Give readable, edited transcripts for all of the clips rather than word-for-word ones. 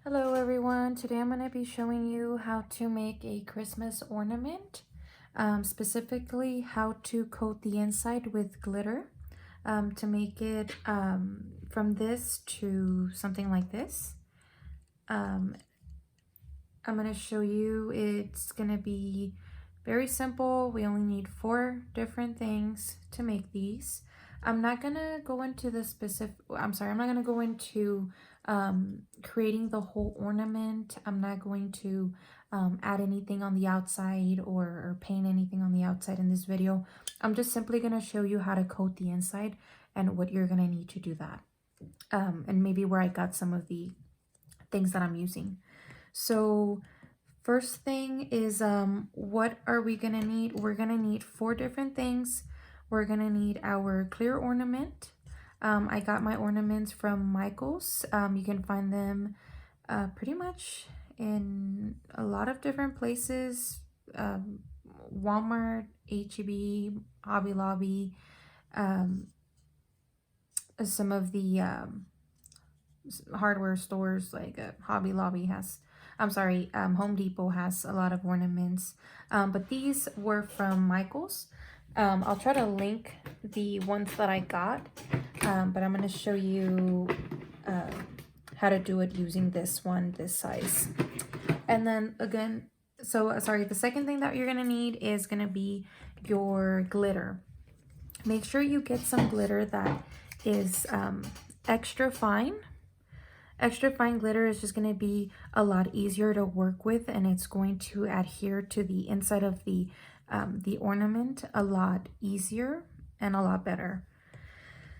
Hello everyone, today I'm going to be showing you how to make a Christmas ornament, specifically how to coat the inside with glitter to make it from this to something like this. I'm going to show you, it's going to be very simple. We only need 4 different things to make these. I'm not going to go into the I'm not going to go into creating the whole ornament. I'm not going to add anything on the outside or paint anything on the outside in this video. I'm just simply going to show you how to coat the inside and what you're going to need to do that. And maybe where I got some of the things that I'm using. So first thing is what are we gonna need? We're gonna need 4 different things. We're gonna need our clear ornament. I got my ornaments from Michael's. You can find them pretty much in a lot of different places. Walmart, HEB, Hobby Lobby, some of the hardware stores like Hobby Lobby has, Home Depot has a lot of ornaments, but these were from Michael's. I'll try to link the ones that I got, but I'm going to show you how to do it using this one, this size. And then again, the second thing that you're going to need is going to be your glitter. Make sure you get some glitter that is extra fine. Extra fine glitter is just going to be a lot easier to work with, and it's going to adhere to the inside of the ornament a lot easier and a lot better.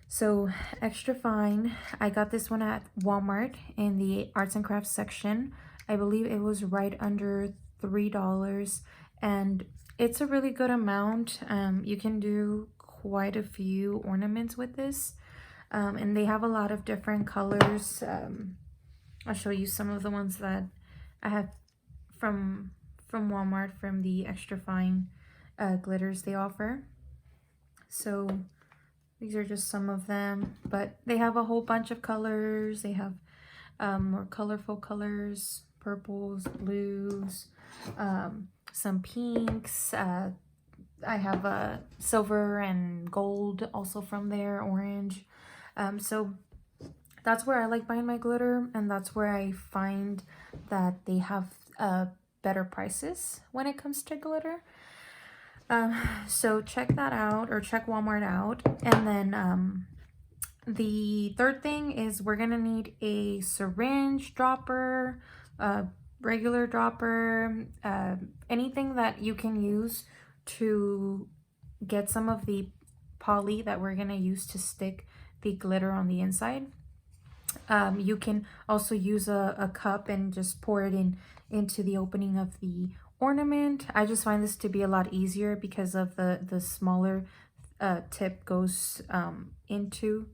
So extra fine, I got this one at Walmart in the arts and crafts section. I believe it was right under $3, and it's a really good amount. You can do quite a few ornaments with this. And they have a lot of different colors. I'll show you some of the ones that I have from Walmart, from the extra fine glitters they offer. So these are just some of them, but they have a whole bunch of colors. They have more colorful colors, purples, blues, some pinks. I have a silver and gold also from there, orange. So that's where I like buying my glitter, and that's where I find that they have better prices when it comes to glitter. So check that out, or check Walmart out. And then the third thing is we're gonna need a syringe dropper, regular dropper, anything that you can use to get some of the poly that we're gonna use to stick the glitter on the inside. You can also use a cup and just pour it into the opening of the ornament. I just find this to be a lot easier because of the smaller tip goes into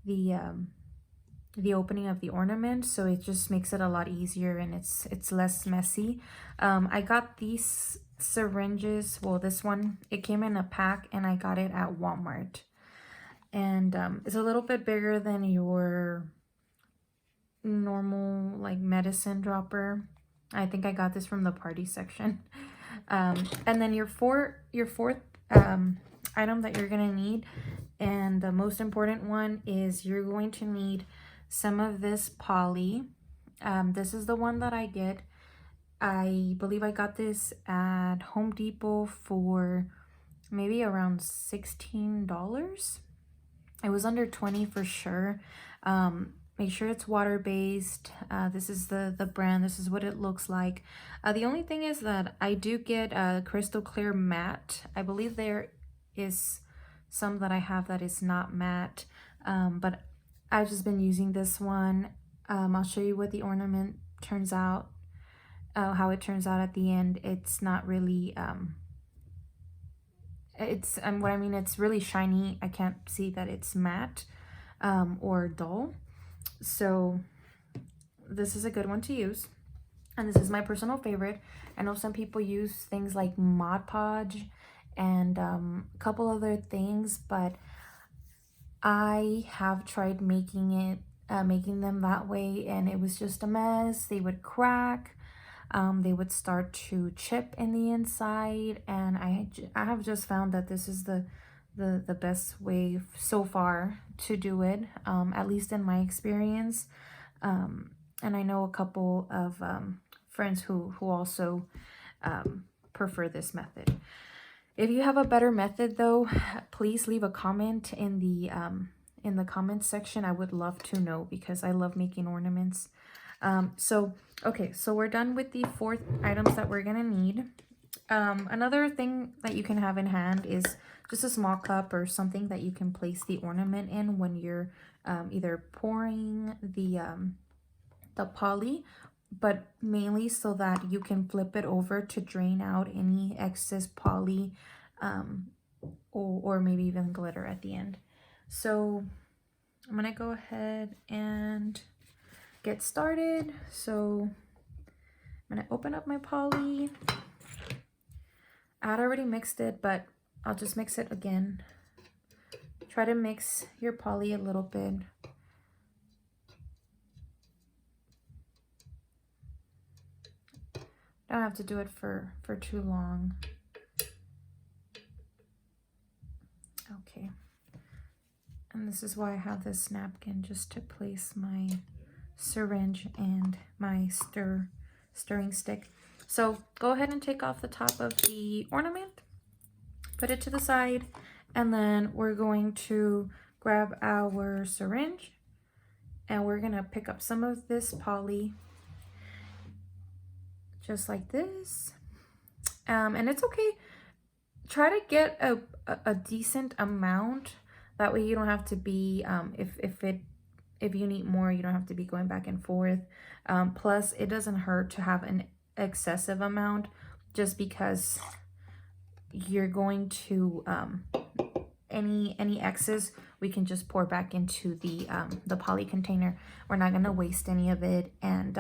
the opening of the ornament, so it just makes it a lot easier, and it's less messy. I got these syringes, well, this one, it came in a pack, and I got it at Walmart. And it's a little bit bigger than your normal like medicine dropper. I think I got this from the party section. And then your fourth item that you're gonna need, and the most important one, is you're going to need some of this poly. This is the one that I get. I believe I got this at Home Depot for maybe around $16. It was under 20 for sure. Make sure it's water-based. This is the brand. This is what it looks like. The only thing is that I do get a crystal clear matte. I believe there is some that I have that is not matte, but I've just been using this one. I'll show you what the ornament turns out, how it turns out at the end. It's not really it's what I mean, it's really shiny. I can't see that it's matte or dull. So this is a good one to use, and this is my personal favorite. I know some people use things like Mod Podge and a couple other things, but I have tried making it making them that way, and it was just a mess. They would crack, they would start to chip in the inside, and I have just found that this is the best way so far to do it, at least in my experience. And I know a couple of friends who also prefer this method. If you have a better method though, please leave a comment in the comment section. I would love to know, because I love making ornaments. Okay, so we're done with the 4 items that we're gonna need. Another thing that you can have in hand is just a small cup or something that you can place the ornament in when you're either pouring the poly, but mainly so that you can flip it over to drain out any excess poly, or maybe even glitter at the end. So I'm gonna go ahead and get started. So I'm gonna open up my poly. I had already mixed it, but I'll just mix it again. Try to mix your poly a little bit. Don't have to do it for too long. Okay. And this is why I have this napkin, just to place my syringe and my stirring stick. So go ahead and take off the top of the ornament, put it to the side, and then we're going to grab our syringe and we're gonna pick up some of this poly, just like this. And it's okay, try to get a decent amount. That way you don't have to be, if you need more, you don't have to be going back and forth. Plus, it doesn't hurt to have an excessive amount, just because you're going to, any excess, we can just pour back into the poly container. We're not going to waste any of it. And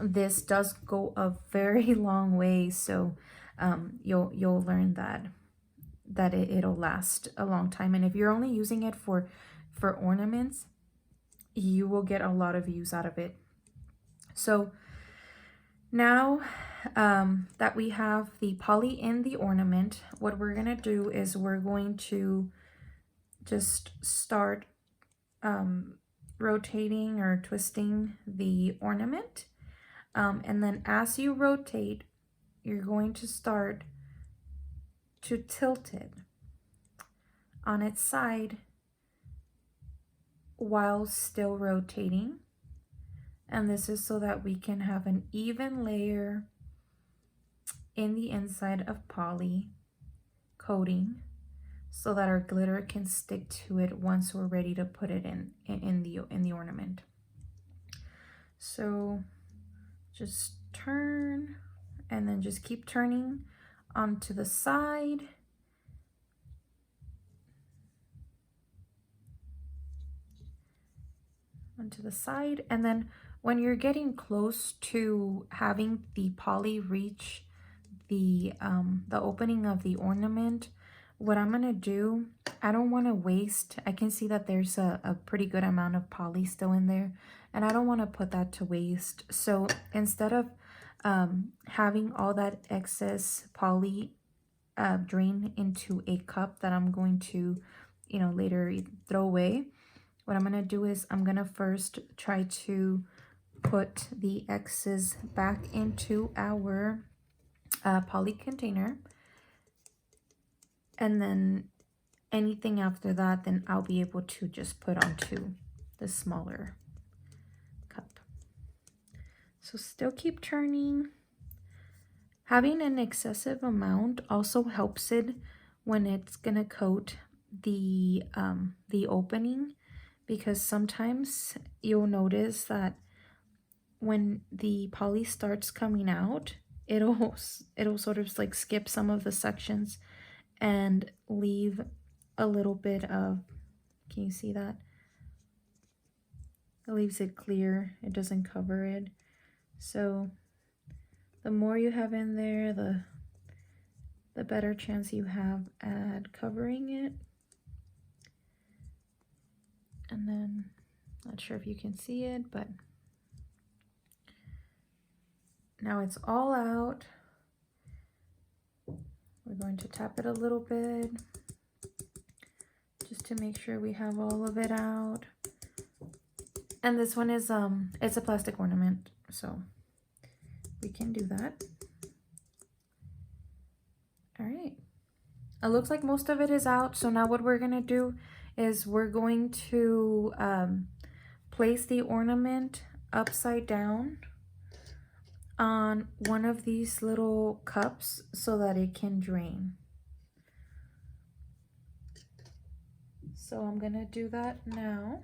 this does go a very long way. So you'll learn that it'll last a long time. And if you're only using it for ornaments, you will get a lot of use out of it. So now that we have the poly in the ornament, what we're gonna do is we're going to just start rotating or twisting the ornament. And then as you rotate, you're going to start to tilt it on its side while still rotating. And this is so that we can have an even layer in the inside of poly coating, so that our glitter can stick to it once we're ready to put it in the ornament. So just turn, and then just keep turning onto the side. Onto the side, and then when you're getting close to having the poly reach the opening of the ornament, what I'm gonna do, I don't want to waste, I can see that there's a pretty good amount of poly still in there, and I don't want to put that to waste. So instead of having all that excess poly drain into a cup that I'm going to, later throw away, what I'm going to do is I'm going to first try to put the excess back into our poly container. And then anything after that, then I'll be able to just put onto the smaller cup. So still keep turning. Having an excessive amount also helps it when it's going to coat the opening, because sometimes you'll notice that when the poly starts coming out, it'll sort of like skip some of the sections and leave a little bit of, can you see that? It leaves it clear, it doesn't cover it. So the more you have in there, the better chance you have at covering it. And then Not sure if you can see it, but now it's all out. We're going to tap it a little bit just to make sure we have all of it out. And this one is it's a plastic ornament, so we can do that. All right. It looks like most of it is out. So now what we're gonna do is we're going to place the ornament upside down on one of these little cups so that it can drain. So I'm gonna do that now.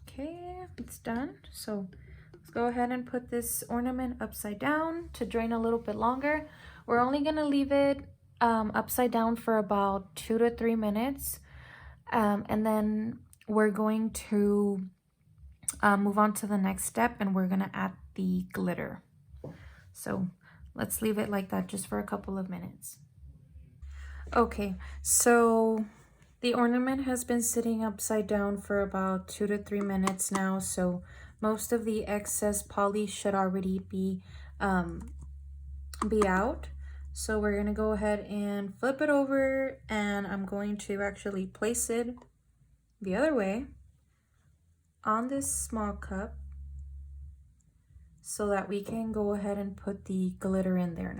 Okay, it's done. So let's go ahead and put this ornament upside down to drain a little bit longer. We're only gonna leave it upside down for about 2 to 3 minutes. And then we're going to move on to the next step, and we're gonna add the glitter. So let's leave it like that just for a couple of minutes. Okay, so the ornament has been sitting upside down for about 2 to 3 minutes now, so most of the excess poly should already be out. So we're gonna go ahead and flip it over, and I'm going to actually place it the other way on this small cup so that we can go ahead and put the glitter in there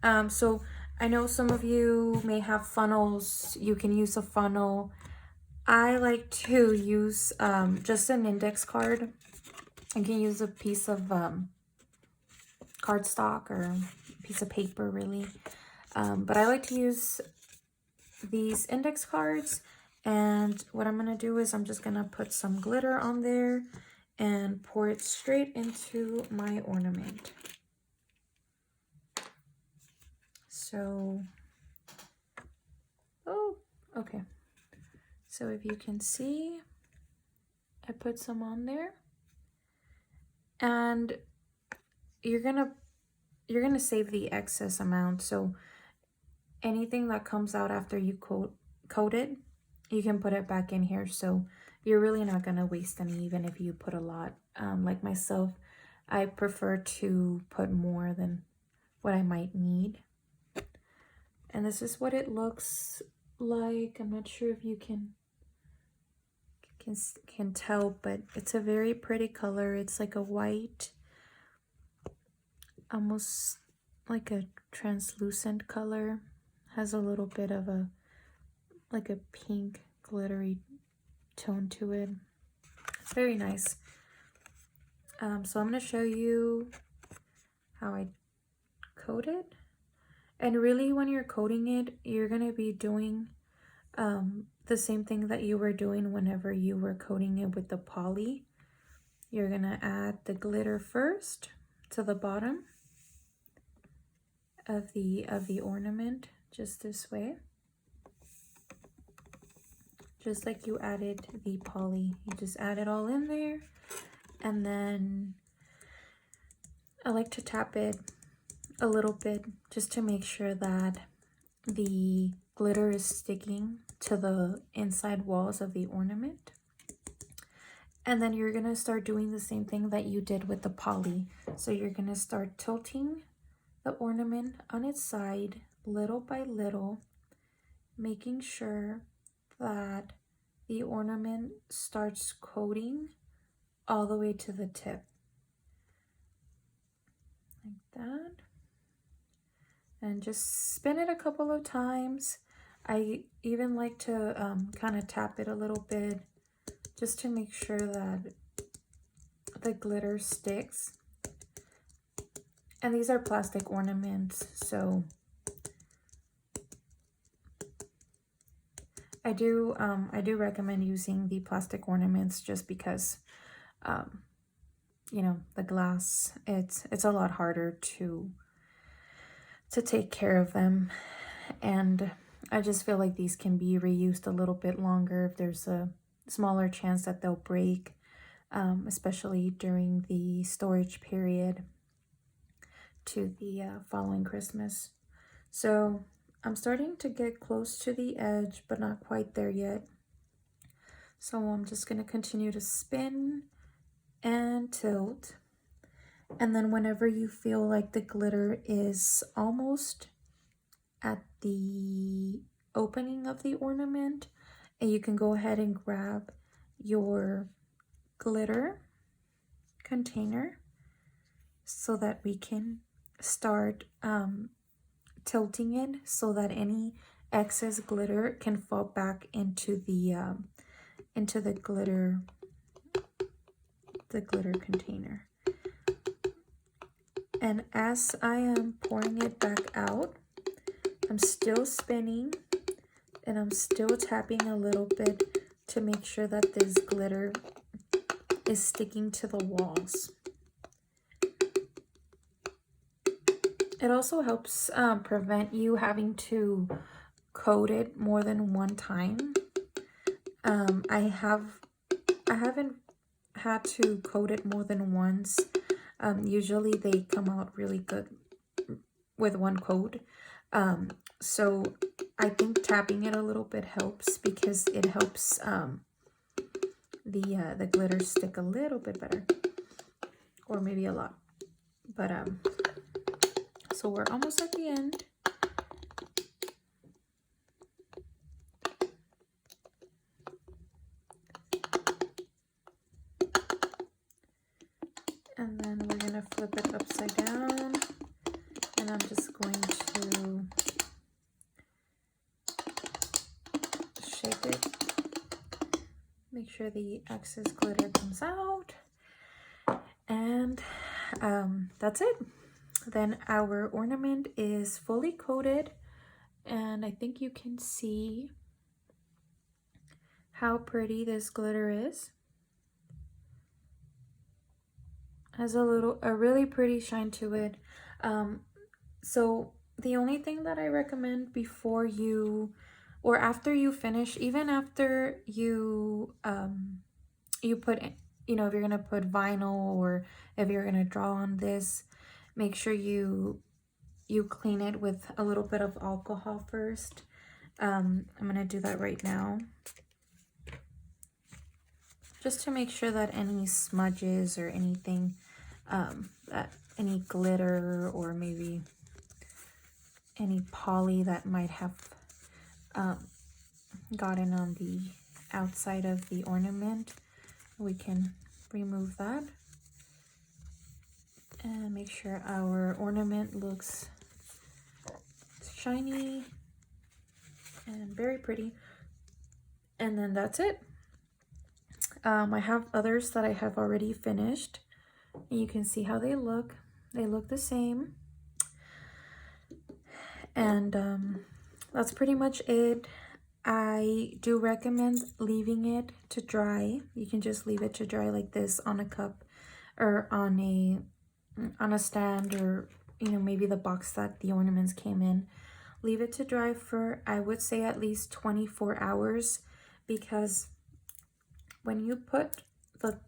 now. So I know some of you may have funnels. You can use a funnel. I like to use just an index card. You can use a piece of cardstock or a piece of paper, really. But I like to use these index cards. And what I'm going to do is I'm just going to put some glitter on there and pour it straight into my ornament. So, oh, okay. So if you can see, I put some on there, and you're gonna save the excess amount. So anything that comes out after you coat it, you can put it back in here. So you're really not gonna waste any, even if you put a lot. Like myself, I prefer to put more than what I might need. And this is what it looks like. I'm not sure if you can tell, but it's a very pretty color. It's like a white, almost like a translucent color. Has a little bit of a like a pink glittery tone to it. It's very nice. So I'm going to show you how I coat it. And really, when you're coating it, you're going to be doing the same thing that you were doing whenever you were coating it with the poly. You're going to add the glitter first to the bottom of the ornament, just this way. Just like you added the poly. You just add it all in there. And then I like to tap it a little bit just to make sure that the glitter is sticking to the inside walls of the ornament. And then you're gonna start doing the same thing that you did with the poly. So you're gonna start tilting the ornament on its side little by little, making sure that the ornament starts coating all the way to the tip. Like that. And just spin it a couple of times. I even like to kind of tap it a little bit just to make sure that the glitter sticks. And these are plastic ornaments, so I do recommend using the plastic ornaments just because you know, the glass, it's a lot harder to take care of them, and I just feel like these can be reused a little bit longer if there's a smaller chance that they'll break, especially during the storage period to the following Christmas. So I'm starting to get close to the edge, but not quite there yet. So I'm just going to continue to spin and tilt. And then whenever you feel like the glitter is almost at the opening of the ornament, and you can go ahead and grab your glitter container so that we can start tilting it so that any excess glitter can fall back into the glitter container. And as I am pouring it back out, I'm still spinning and I'm still tapping a little bit to make sure that this glitter is sticking to the walls. It also helps prevent you having to coat it more than one time. I haven't had to coat it more than once. Usually they come out really good with one coat. So I think tapping it a little bit helps because it helps the glitter stick a little bit better, or maybe a lot. But so we're almost at the end. And then we're gonna flip it upside down, and I'm just going to shake it, make sure the excess glitter comes out, and that's it. Then our ornament is fully coated, and I think you can see how pretty this glitter is. Has a really pretty shine to it. So the only thing that I recommend before you or after you finish, even after you put, you know, if you're gonna put vinyl or if you're gonna draw on this, make sure you clean it with a little bit of alcohol first. I'm gonna do that right now, just to make sure that any smudges or anything, that any glitter or maybe any poly that might have gotten on the outside of the ornament, we can remove that and make sure our ornament looks shiny and very pretty. And then that's it. I have others that I have already finished, and you can see how they look. They look the same. And that's pretty much it. I do recommend leaving it to dry. You can just leave it to dry like this on a cup or on a stand, or you know, maybe the box that the ornaments came in. Leave it to dry for, I would say, at least 24 hours, because when you put the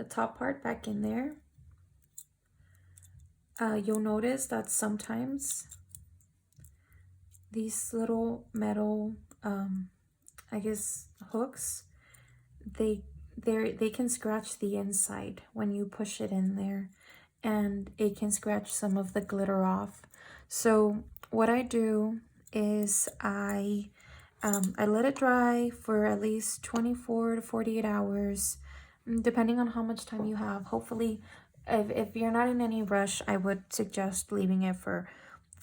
top part back in there, you'll notice that sometimes these little metal, I guess, hooks, they can scratch the inside when you push it in there, and it can scratch some of the glitter off. So what I do is I let it dry for at least 24 to 48 hours, depending on how much time you have. Hopefully, if you're not in any rush, I would suggest leaving it for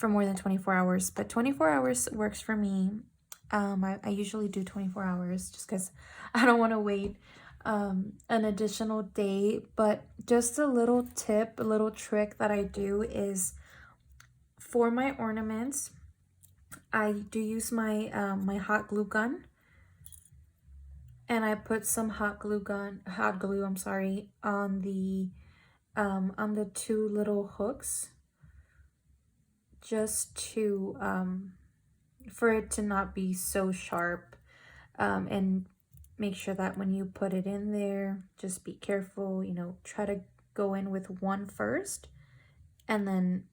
more than 24 hours. But 24 hours works for me. I usually do 24 hours just because I don't want to wait an additional day. But just a little tip, a little trick that I do is, for my ornaments, I do use my my hot glue gun, and I put some hot glue, I'm sorry, on the two little hooks, just to for it to not be so sharp, and make sure that when you put it in there, just be careful, you know, try to go in with one first, and then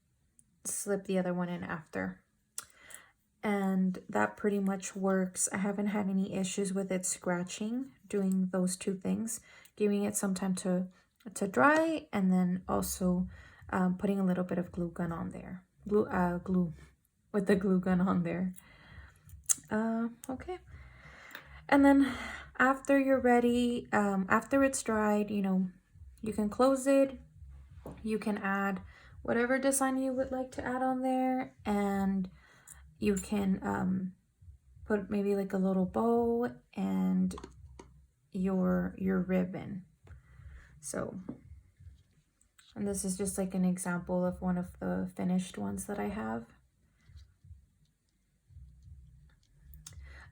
slip the other one in after. And that pretty much works. I haven't had any issues with it scratching doing those two things, giving it some time to dry, and then also putting a little bit of glue gun on there. Glue with the glue gun on there. Okay. And then after you're ready, after it's dried, you know, you can close it. You can add whatever design you would like to add on there, and you can put maybe like a little bow and your ribbon. So, and this is just like an example of one of the finished ones that I have.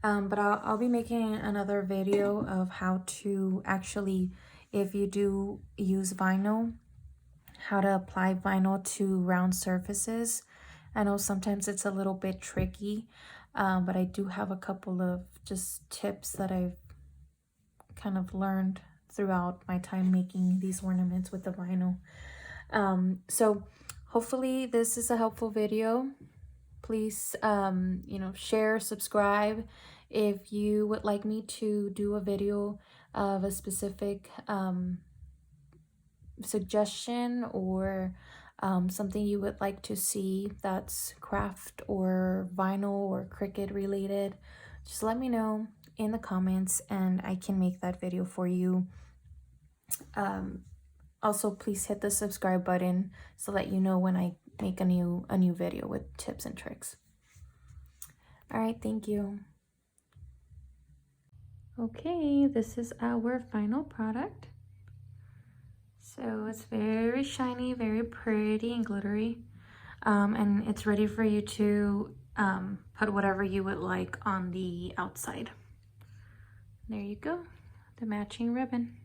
But I'll be making another video of how to actually, if you do use vinyl, how to apply vinyl to round surfaces. I know sometimes it's a little bit tricky, but I do have a couple of just tips that I've kind of learned throughout my time making these ornaments with the vinyl. So hopefully this is a helpful video. Please, you know, share, subscribe. If you would like me to do a video of a specific suggestion, or something you would like to see that's craft or vinyl or Cricut related, just let me know in the comments and I can make that video for you. Also, please hit the subscribe button so that you know when I make a new video with tips and tricks. All right, thank you. Okay, this is our final product. So it's very shiny, very pretty and glittery, and it's ready for you to put whatever you would like on the outside. There you go, the matching ribbon.